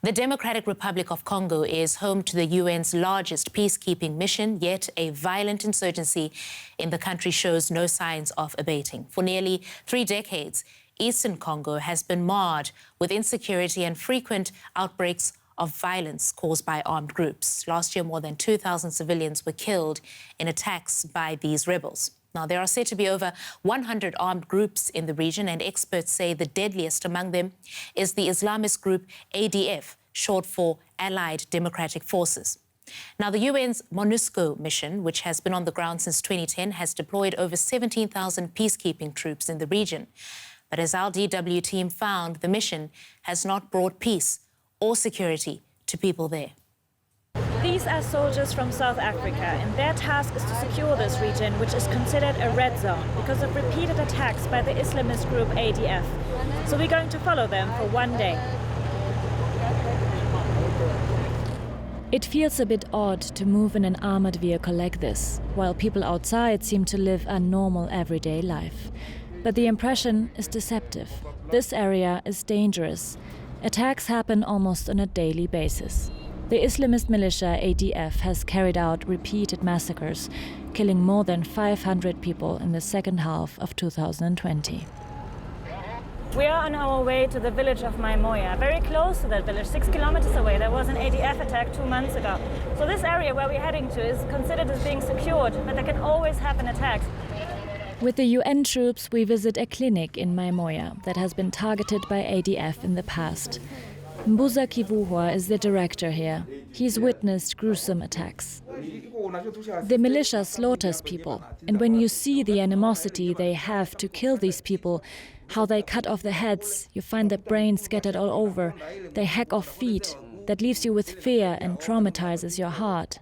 The Democratic Republic of Congo is home to the UN's largest peacekeeping mission, yet a violent insurgency in the country shows no signs of abating. For nearly 3 decades, Eastern Congo has been marred with insecurity and frequent outbreaks of violence caused by armed groups. Last year, more than 2,000 civilians were killed in attacks by these rebels. Now, there are said to be over 100 armed groups in the region, and experts say the deadliest among them is the Islamist group ADF, short for Allied Democratic Forces. Now, the UN's MONUSCO mission, which has been on the ground since 2010, has deployed over 17,000 peacekeeping troops in the region. But as our DW team found, the mission has not brought peace or security to people there. These are soldiers from South Africa, and their task is to secure this region, which is considered a red zone because of repeated attacks by the Islamist group ADF. So we're going to follow them for 1 day. It feels a bit odd to move in an armored vehicle like this, while people outside seem to live a normal everyday life. But the impression is deceptive. This area is dangerous. Attacks happen almost on a daily basis. The Islamist militia ADF has carried out repeated massacres, killing more than 500 people in the second half of 2020. We are on our way to the village of Maimoya, very close to that village, 6 kilometers away. There was an ADF attack 2 months ago. So this area where we're heading to is considered as being secured, but there can always happen attacks. With the UN troops, we visit a clinic in Maimoya that has been targeted by ADF in the past. Mbuza Kivuhwa is the director here. He's witnessed gruesome attacks. The militia slaughters people, and when you see the animosity they have to kill these people, how they cut off their heads, you find their brains scattered all over, they hack off feet, that leaves you with fear and traumatizes your heart.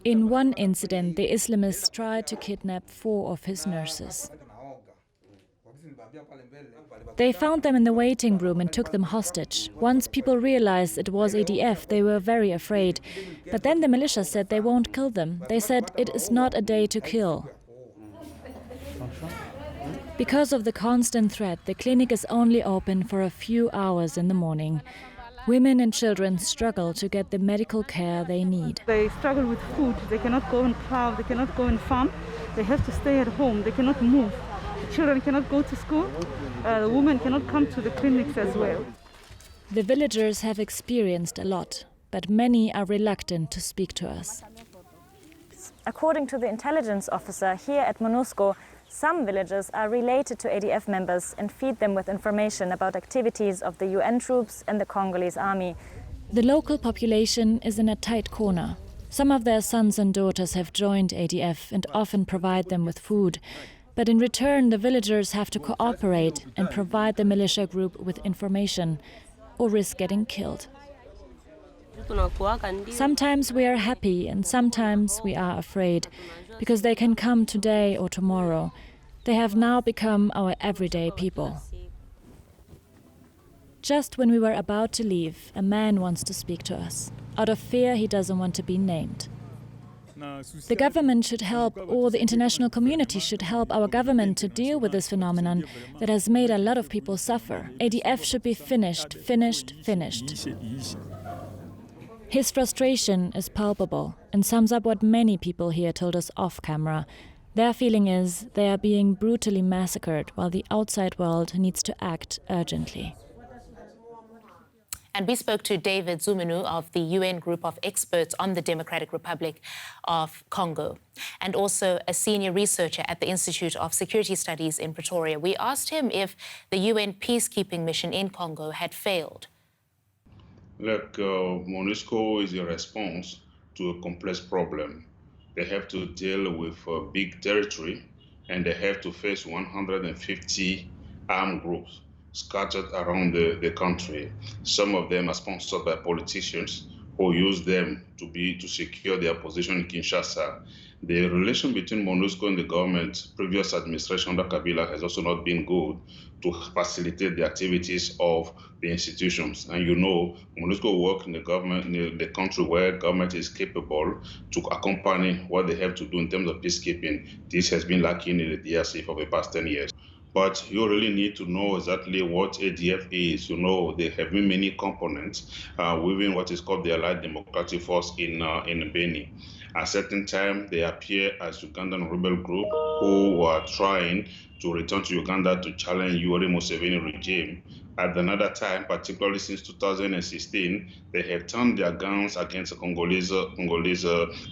In one incident, the Islamists tried to kidnap 4 of his nurses. They found them in the waiting room and took them hostage. Once people realized it was ADF, they were very afraid. But then the militia said they won't kill them. They said it is not a day to kill. Because of the constant threat, the clinic is only open for a few hours in the morning. Women and children struggle to get the medical care they need. They struggle with food. They cannot go and plow. They cannot go and farm. They have to stay at home. They cannot move. The children cannot go to school. The women cannot come to the clinics as well. The villagers have experienced a lot, but many are reluctant to speak to us. According to the intelligence officer here at MONUSCO, some villages are related to ADF members and feed them with information about activities of the UN troops and the Congolese army. The local population is in a tight corner. Some of their sons and daughters have joined ADF and often provide them with food. But in return, the villagers have to cooperate and provide the militia group with information or risk getting killed. Sometimes we are happy and sometimes we are afraid, because they can come today or tomorrow. They have now become our everyday people. Just when we were about to leave, a man wants to speak to us. Out of fear, he doesn't want to be named. The government should help, or the international community should help our government to deal with this phenomenon that has made a lot of people suffer. ADF should be finished, finished, finished. His frustration is palpable and sums up what many people here told us off camera. Their feeling is they are being brutally massacred while the outside world needs to act urgently. And we spoke to David Zumenu of the UN group of experts on the Democratic Republic of Congo, and also a senior researcher at the Institute of Security Studies in Pretoria. We asked him if the UN peacekeeping mission in Congo had failed. Look, MONUSCO is a response to a complex problem. They have to deal with a big territory, and they have to face 150 armed groups scattered around the country. Some of them are sponsored by politicians who use them to secure their position in Kinshasa. The relation between MONUSCO and the government, previous administration under Kabila, has also not been good to facilitate the activities of the institutions. And you know, MONUSCO work in the government, in the country where government is capable to accompany what they have to do in terms of peacekeeping. This has been lacking in the DRC for the past 10 years. but you really need to know exactly what ADF is. You know, they have many components within what is called the Allied Democratic Force in Beni. At a certain time, they appear as Ugandan rebel group who were trying to return to Uganda to challenge Yoweri Museveni regime. At another time, particularly since 2016, they have turned their guns against Congolese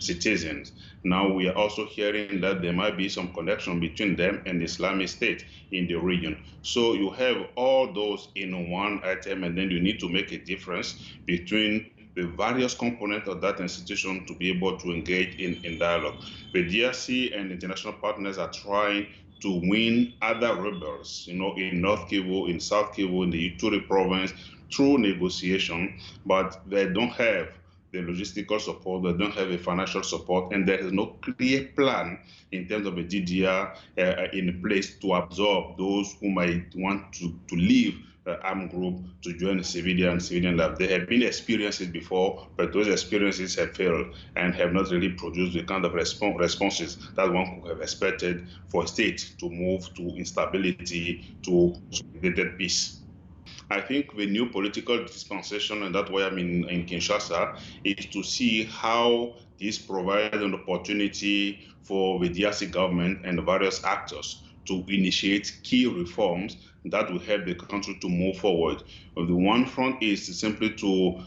citizens. Now we are also hearing that there might be some connection between them and the Islamic State in the region. So you have all those in one item, and then you need to make a difference between the various components of that institution to be able to engage in dialogue. The DRC and international partners are trying to win other rebels, you know, in North Kivu, in South Kivu, in the Ituri province, through negotiation, but they don't have the logistical support, they don't have a financial support, and there is no clear plan in terms of a DDR in place to absorb those who might want to leave armed group to join civilian life. There have been experiences before, but those experiences have failed and have not really produced the kind of responses that one could have expected for a state to move to instability, to consolidated peace. I think the new political dispensation, and that's why I'm in Kinshasa, is to see how this provides an opportunity for the DRC government and the various actors to initiate key reforms that will help the country to move forward. The one front is simply to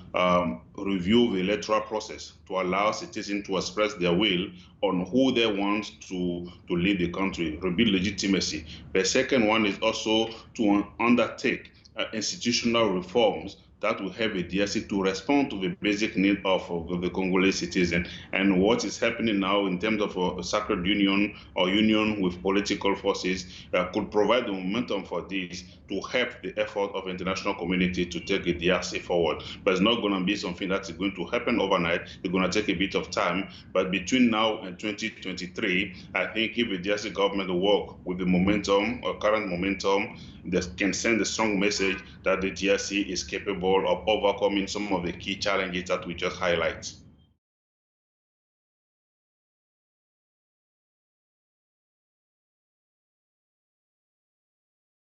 review the electoral process, to allow citizens to express their will on who they want to lead the country, rebuild legitimacy. The second one is also to undertake institutional reforms that will help the DRC to respond to the basic need of the Congolese citizen. And what is happening now in terms of a sacred union or union with political forces could provide the momentum for this to help the effort of the international community to take the DRC forward. But it's not going to be something that's going to happen overnight. It's going to take a bit of time. But between now and 2023, I think if the DRC government work with the momentum or current momentum, that can send a strong message that the DRC is capable of overcoming some of the key challenges that we just highlight.